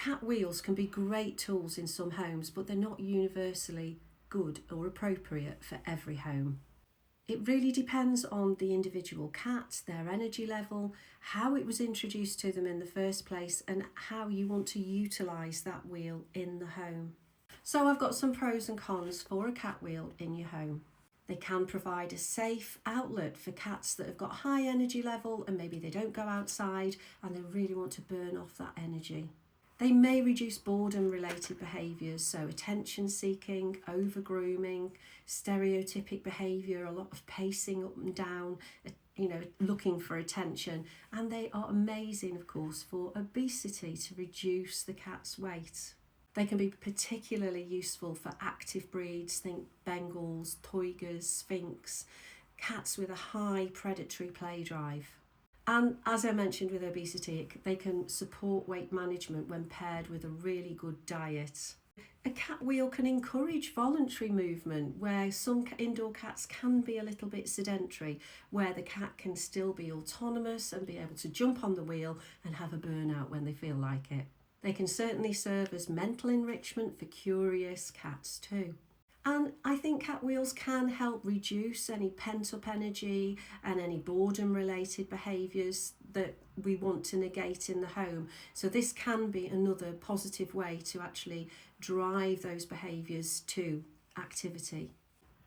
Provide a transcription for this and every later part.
cat wheels can be great tools in some homes, but they're not universally good or appropriate for every home. It really depends on the individual cat, their energy level, how it was introduced to them in the first place, and how you want to utilise that wheel in the home. So I've got some pros and cons for a cat wheel in your home. They can provide a safe outlet for cats that have got high energy level and maybe they don't go outside and they really want to burn off that energy. They may reduce boredom related behaviours, so attention seeking, over grooming, stereotypic behaviour, a lot of pacing up and down, looking for attention. And they are amazing, of course, for obesity, to reduce the cat's weight. They can be particularly useful for active breeds, think Bengals, Toigas, Sphinx, cats with a high predatory play drive. And as I mentioned with obesity, they can support weight management when paired with a really good diet. A cat wheel can encourage voluntary movement, where some indoor cats can be a little bit sedentary, where the cat can still be autonomous and be able to jump on the wheel and have a burnout when they feel like it. They can certainly serve as mental enrichment for curious cats too. And I think cat wheels can help reduce any pent-up energy and any boredom-related behaviours that we want to negate in the home. So this can be another positive way to actually drive those behaviours to activity.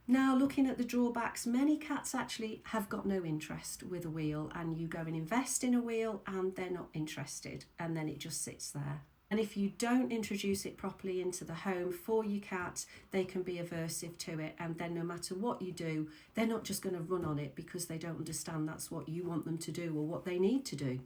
Now, looking at the drawbacks, many cats actually have got no interest with a wheel, and you go and invest in a wheel and they're not interested, and then it just sits there. And if you don't introduce it properly into the home for your cat, they can be aversive to it, and then no matter what you do, they're not just going to run on it because they don't understand that's what you want them to do or what they need to do.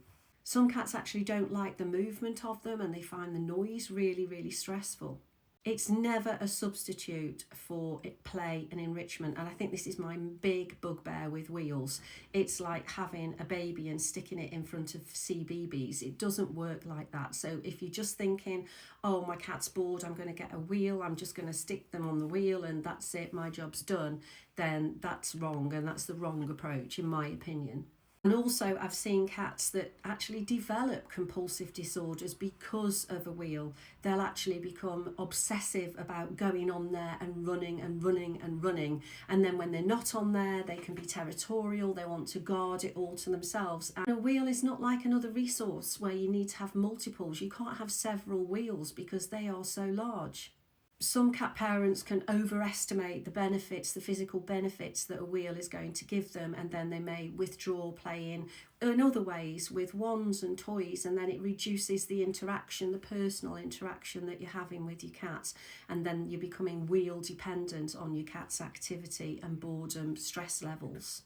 Some cats actually don't like the movement of them and they find the noise really, really stressful. It's never a substitute for play and enrichment, and I think this is my big bugbear with wheels. It's like having a baby and sticking it in front of CBeebies. It doesn't work like that. So if you're just thinking, oh, my cat's bored, I'm going to get a wheel, I'm just going to stick them on the wheel and that's it, my job's done, then that's wrong, and that's the wrong approach in my opinion. And also I've seen cats that actually develop compulsive disorders because of a wheel. They'll actually become obsessive about going on there and running and running and running. And then when they're not on there, they can be territorial. They want to guard it all to themselves. And a wheel is not like another resource where you need to have multiples. You can't have several wheels because they are so large. Some cat parents can overestimate the benefits, the physical benefits that a wheel is going to give them, and then they may withdraw playing in other ways with wands and toys, and then it reduces the interaction, the personal interaction that you're having with your cat, and then you're becoming wheel dependent on your cat's activity and boredom, stress levels.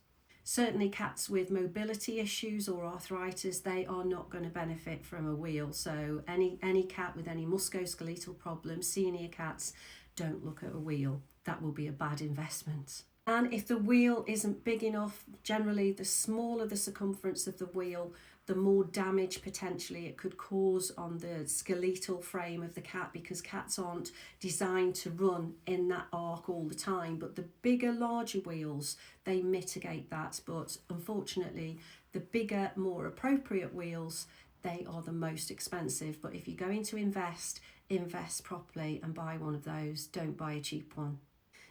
Certainly cats with mobility issues or arthritis, they are not going to benefit from a wheel. So any cat with any musculoskeletal problems, senior cats, don't look at a wheel. That will be a bad investment. And if the wheel isn't big enough, generally the smaller the circumference of the wheel, the more damage potentially it could cause on the skeletal frame of the cat, because cats aren't designed to run in that arc all the time. But the bigger, larger wheels, they mitigate that. But unfortunately, the bigger, more appropriate wheels, they are the most expensive. But if you're going to invest properly and buy one of those. Don't buy a cheap one.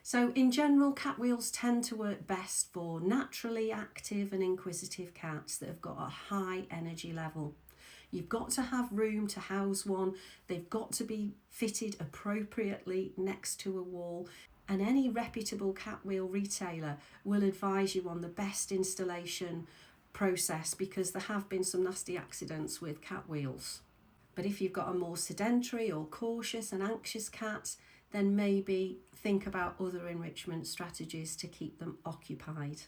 So in general, cat wheels tend to work best for naturally active and inquisitive cats that have got a high energy level. You've got to have room to house one. They've got to be fitted appropriately next to a wall. And any reputable cat wheel retailer will advise you on the best installation process, because there have been some nasty accidents with cat wheels. But if you've got a more sedentary or cautious and anxious cat, then maybe think about other enrichment strategies to keep them occupied.